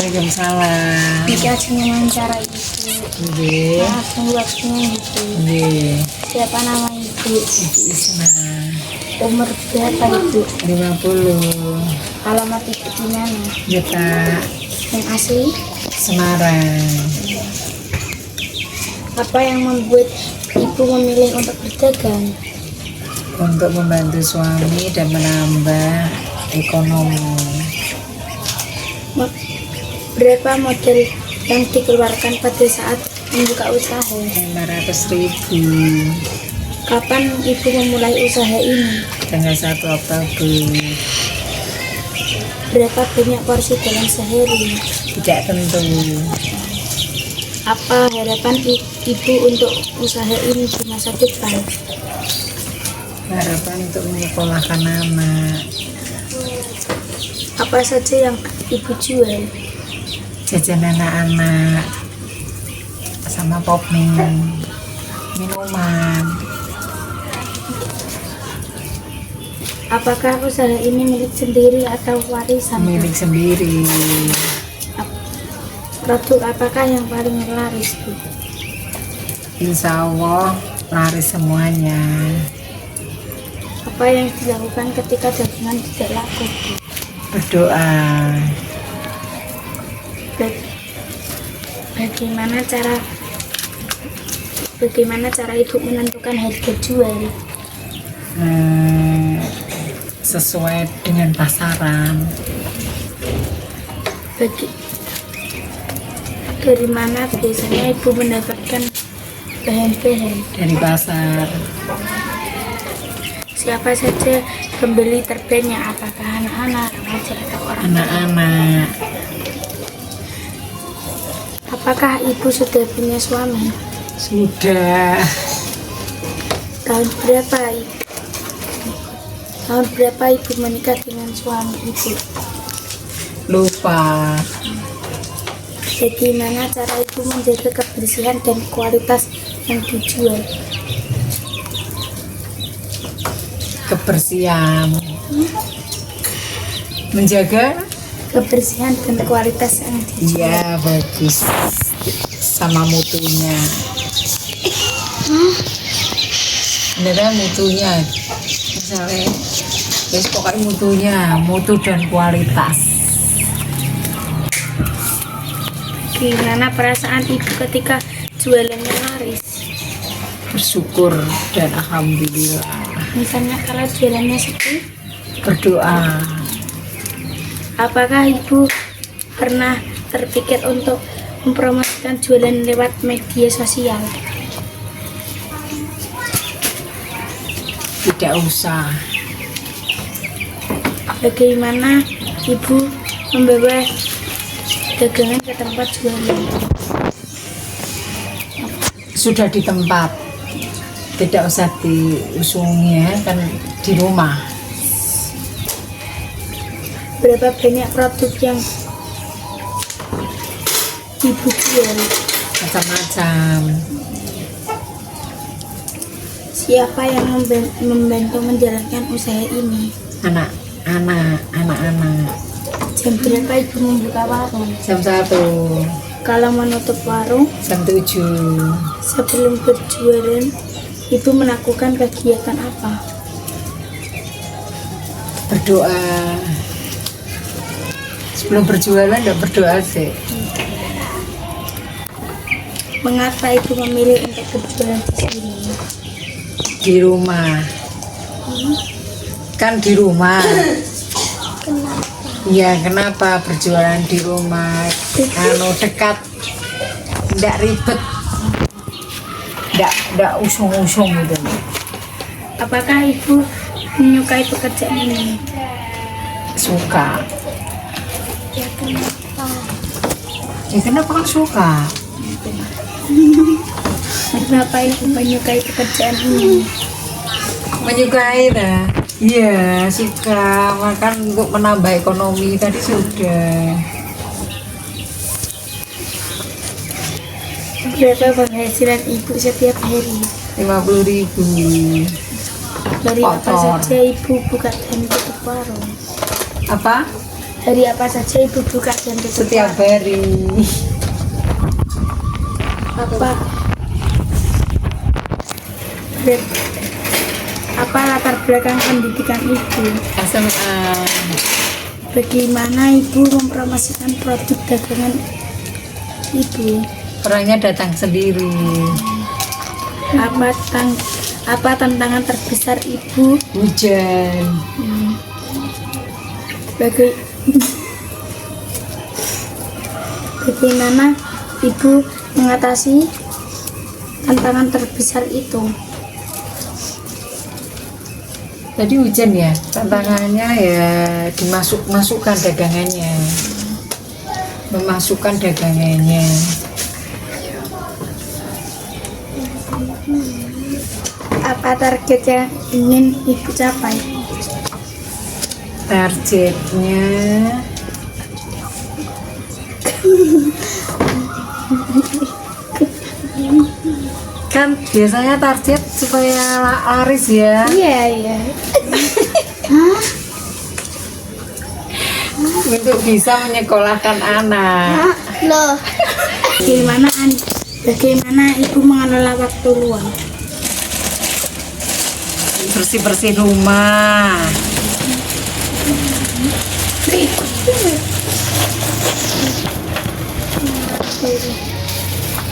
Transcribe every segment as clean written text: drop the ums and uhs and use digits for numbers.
Waalaikumsalam. Jika wawancara ibu. Nggih. Langsung waktunya ibu. Nggih. Siapa nama ibu? Ibu Isma. Umur berapa ibu? 50. Alamat ibu di mana? Kita Yang asli? Semarang. Apa yang membuat ibu memilih untuk berdagang? Untuk membantu suami dan menambah ekonomi. Berapa modal yang dikeluarkan pada saat membuka usaha? 500.000. Kapan ibu memulai usaha ini? Tanggal 1 Oktober. Berapa banyak porsi dalam sehari? Tidak tentu. Apa harapan ibu untuk usaha ini di masa depan? Harapan untuk menyekolahkan anak. Apa saja yang ibu jual? Jajan anak-anak sama popmie, minuman. Apakah usaha ini milik sendiri atau warisan? Milik sendiri. Produk apakah yang paling laris, Bu? Insya Allah laris semuanya. Apa yang dilakukan ketika dagangan tidak laku, Bu? Berdoa. Bagaimana cara ibu menentukan harga jual? Sesuai dengan pasaran. Dari mana biasanya ibu mendapatkan bahan-bahan? Dari pasar. Siapa saja pembeli terbanyak? Apakah anak-anak, remaja atau orang tua? Anak-anak. Apakah ibu sudah punya suami? Sudah. Tahun berapa ibu menikah dengan suami ibu? Lupa. Bagaimana cara ibu menjaga kebersihan dan kualitas yang dijual? Kebersihan. Menjaga. Kebersihan dan kualitas yang dijual. Iya, bagus. Sama mutunya. Beneran mutunya. Misalnya, pokoknya mutunya, mutu dan kualitas. Gimana perasaan ibu ketika jualannya laris? Bersyukur dan alhamdulillah. Misalnya kalau jualannya sepi, Berdoa. apakah ibu pernah terpikir untuk mempromosikan jualan lewat media sosial? Tidak usah. Bagaimana ibu membawa dagangan ke tempat jualan? Sudah di tempat. Tidak usah diusungi ya, kan di rumah. Berapa banyak produk yang ibu jual? Macam-macam. Siapa yang membantu menjalankan usaha ini? Anak-anak. Jam berapa ibu membuka warung? Jam 1. Kalau menutup warung, Jam 7. sebelum berjualan, ibu melakukan kegiatan apa? Berdoa. Sebelum berjualan tidak berdoa sih. Mengapa ibu memilih untuk berjualan di sini? Di rumah. Kan di rumah. Ya, kenapa berjualan di rumah? Dekat. Tidak ribet. Tidak usung-usung gitu. Apakah ibu menyukai pekerjaan ini? Suka. Ya kenapa? Ya kenapa kan suka? Kenapa ibu menyukai pekerjaan ini? Menyukai dah. Iya, suka. Makan untuk menambah ekonomi tadi sudah. Berapa penghasilan ibu setiap hari? 50.000. Dari apa Kotor. saja ibu buka dan tutup warung? Apa? Hari apa saja ibu buka dan tutup? Setiap hari. Apa latar belakang pendidikan ibu? SMA. Bagaimana ibu mempromosikan produk dagangan ibu? Orangnya datang sendiri. Apa tantangan terbesar ibu? Hujan. Bagaimana ibu mengatasi tantangan terbesar itu? Tadi hujan ya, tantangannya ya masukkan dagangannya. Memasukkan dagangannya. Apa target yang ingin ibu capai? Targetnya kan biasanya target supaya laris ya. Iya. Untuk bisa menyekolahkan anak. Loh. Bagaimana ibu mengelola waktu luang? Bersih-bersih rumah.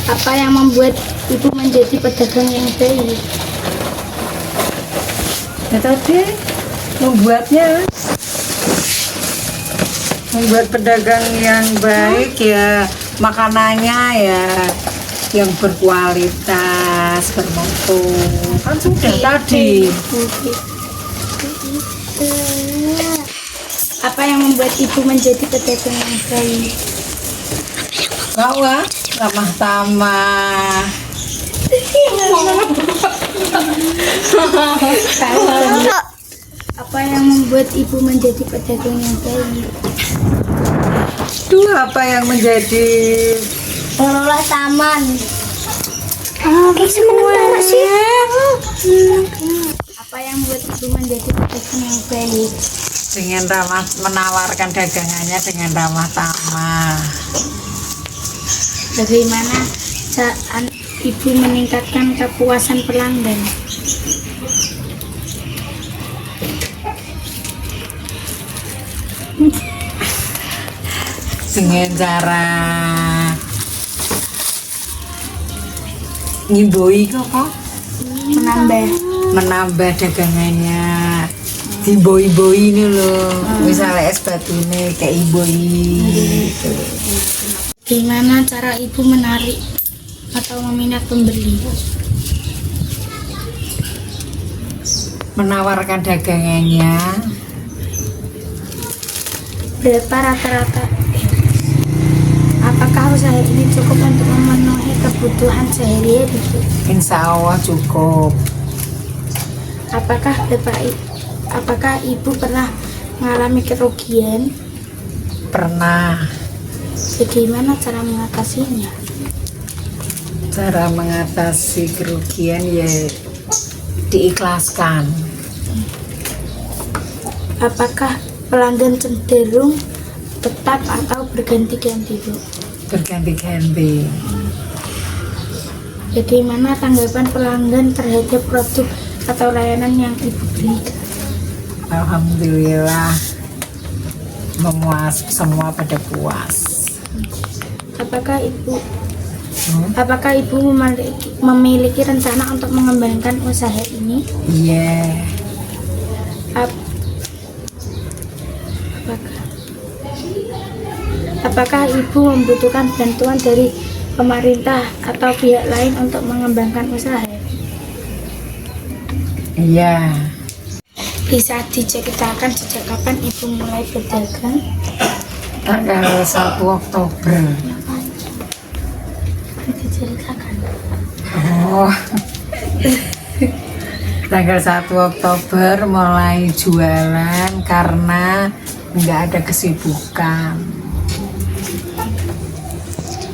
Apa yang membuat ibu menjadi pedagang yang baik? Ya tadi membuat pedagang yang baik ya, makanannya ya yang berkualitas, bermutu. Kan sudah tadi. Apa yang membuat ibu menjadi pedagang yang baik? Bahwa ramah tamah. Apa yang membuat ibu menjadi pedagang yang baik? Apa yang menjadi Mengelola taman. Semua. Apa yang membuat ibu menjadi pedagang yang baik? dengan menawarkan dagangannya dengan ramah tamah. Bagaimana cara ibu meningkatkan kepuasan pelanggan? Dengan cara ngimboi kok menambah dagangannya, diboi-boi ini loh, misalnya es batu ini kayak iboi gitu. Gimana cara ibu menarik atau meminat pembeli? Menawarkan dagangannya. Berapa rata-rata? Apakah usaha ini cukup untuk memenuhi kebutuhan sehari-hari? Insya Allah cukup. Apakah ibu pernah mengalami kerugian? Pernah. Bagaimana cara mengatasinya? Cara mengatasi kerugian ya diikhlaskan. Apakah pelanggan cenderung tetap atau berganti-ganti, Bu? Berganti-ganti. Bagaimana tanggapan pelanggan terhadap produk atau layanan yang ibu berikan? Alhamdulillah semua pada puas. Apakah ibu memiliki rencana untuk mengembangkan usaha ini? Iya. Apakah ibu membutuhkan bantuan dari pemerintah atau pihak lain untuk mengembangkan usaha? Iya. Bisa diceritakan sejak kapan ibu mulai berdagang? Tanggal 1 Oktober. Diceritakan. Oh. Tanggal 1 Oktober mulai jualan karena nggak ada kesibukan.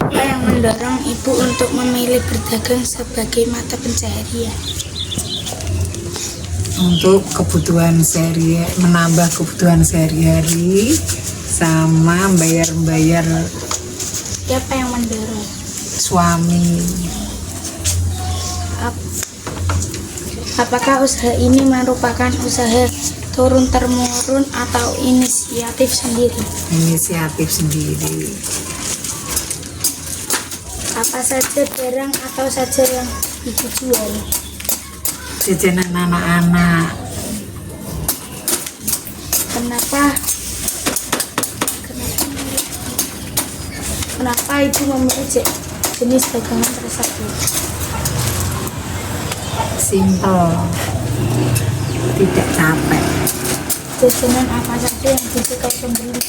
Apa yang mendorong ibu untuk memilih berdagang sebagai mata pencaharian? Untuk kebutuhan menambah kebutuhan sehari-hari sama bayar Siapa yang mendorong? suami. Apakah usaha ini merupakan usaha turun-temurun atau inisiatif sendiri? Inisiatif sendiri. Apa saja barang atau saja yang ibu jual? Jajanan anak-anak. Kenapa ibu memilih jenis dagangan tersebut? Simple, tidak capek. Jajanan apa saja yang disukai pembeli?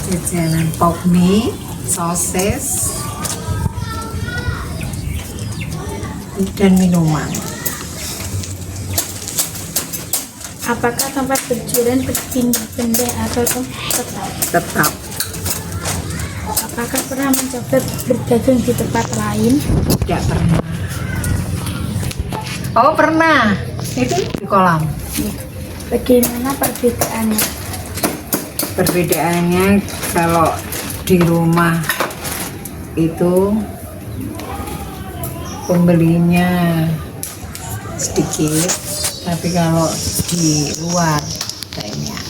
Jajanan pop mie, sosis, dan minuman. Apakah tempat berjualan berpindah-pindah atau tetap? Tetap. Apakah pernah mencoba berdagang di tempat lain? Tidak pernah. Oh pernah, itu di kolam. Bagaimana perbedaannya? Perbedaannya kalau di rumah itu pembelinya sedikit, tapi kalau di luar banyak.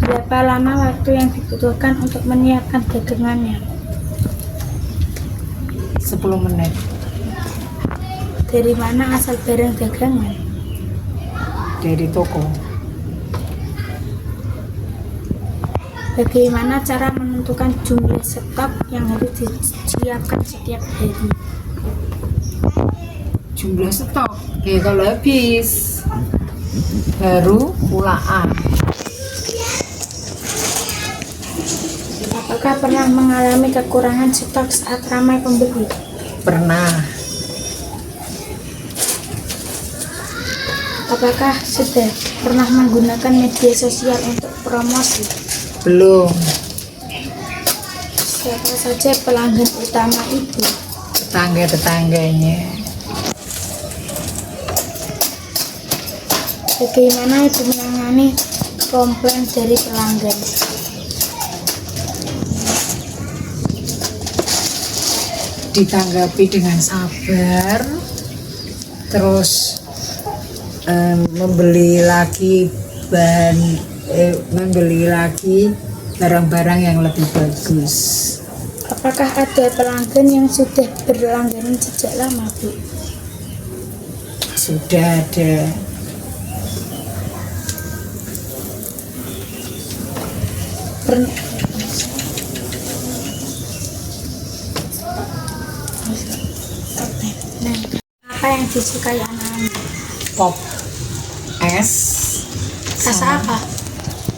Berapa lama waktu yang dibutuhkan untuk menyiapkan dagangannya? 10 menit. Dari mana asal barang dagangan? Dari toko. Bagaimana cara menentukan jumlah stok yang harus disiapkan setiap hari? Jumlah stok, ya kalau habis baru pulaan. Apakah pernah mengalami kekurangan stok saat ramai pembeli? Pernah. Apakah sudah pernah menggunakan media sosial untuk promosi? Belum. Siapa saja pelanggan utama ibu? Tetangga-tetangganya. Bagaimana ibu menangani komplain dari pelanggan? Ditanggapi dengan sabar, terus membeli lagi barang-barang yang lebih bagus. Apakah ada pelanggan yang sudah berlangganan sejak lama, Bu? Sudah ada. Apa yang disukai anak-anak? Pop es. Rasa apa?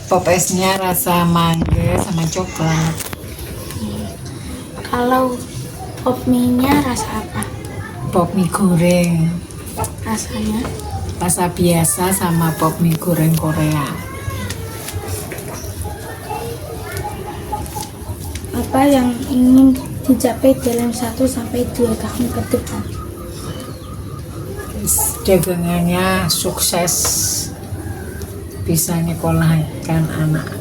Pop esnya rasa mangga sama coklat. Kalau pop mie-nya rasa apa? Pop mie goreng. Rasanya? Rasa biasa sama pop mie goreng Korea. Apa yang ingin dicapai dalam 1-2 tahun ke depan? Dagangannya sukses, bisa nyekolahkan anak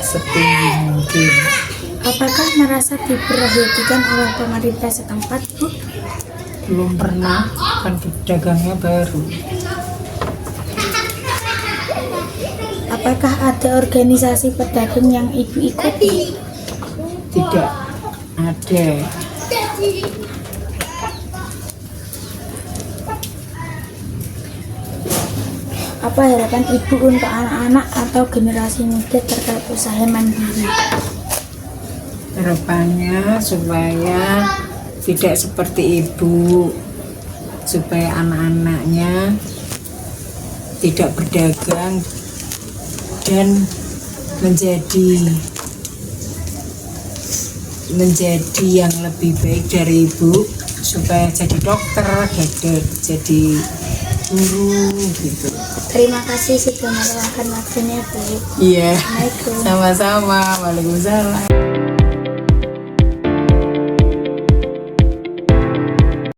setinggi mungkin. Apakah merasa diperhatikan oleh pemerintah setempat, Bu? Belum pernah, kan dagangnya baru. Apakah ada organisasi pedagang yang ibu ikuti? Tidak ada. Apa harapan ibu untuk anak-anak atau generasi muda terkait usaha mandiri? Harapannya supaya tidak seperti ibu, supaya anak-anaknya tidak berdagang dan menjadi yang lebih baik dari ibu, supaya jadi dokter, jadi guru gitu. Terima kasih sudah meluangkan waktunya, Bu. Iya. Assalamualaikum. Sama-sama. Waalaikumsalam.